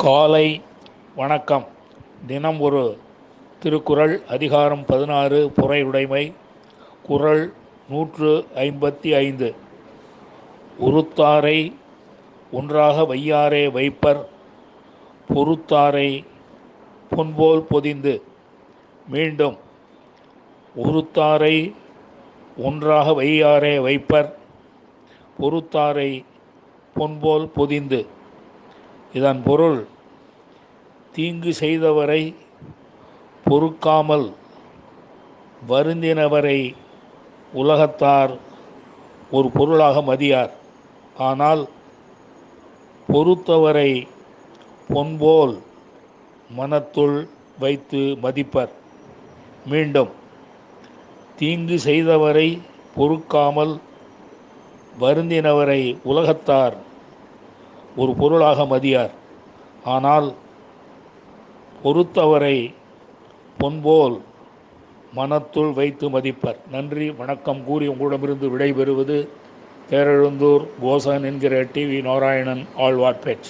காலை வணக்கம். தினம் ஒரு திருக்குறள். அதிகாரம் 16, பொறையுடைமை. குறள் 155. உறுத்தாரை ஒன்றாக வையாரே வைப்பர், பொறுத்தாரை பொன்போல் பொதிந்து. மீண்டும், உறுத்தாரை ஒன்றாக வையாரே வைப்பர், பொறுத்தாரை பொன்போல் பொதிந்து. இதன் பொருள், தீங்கு செய்தவரை பொறுக்காமல் வருந்தினவரை உலகத்தார் ஒரு பொருளாக மதியார். ஆனால் பொறுத்தவரை பொன்போல் மனத்துள் வைத்து மதிப்பர். மீண்டும், தீங்கு செய்தவரை பொறுக்காமல் வருந்தினவரை உலகத்தார் ஒரு பொருளாக மதியார். ஆனால் பொறுத்தவரை பொன்போல் மனத்துள் வைத்து மதிப்பர். நன்றி, வணக்கம் கூறி உங்களிடமிருந்து விடைபெறுவது தேரெழுந்தூர் கோசன் என்கிற டிவி நாராயணன் ஆழ்வார்பேட்.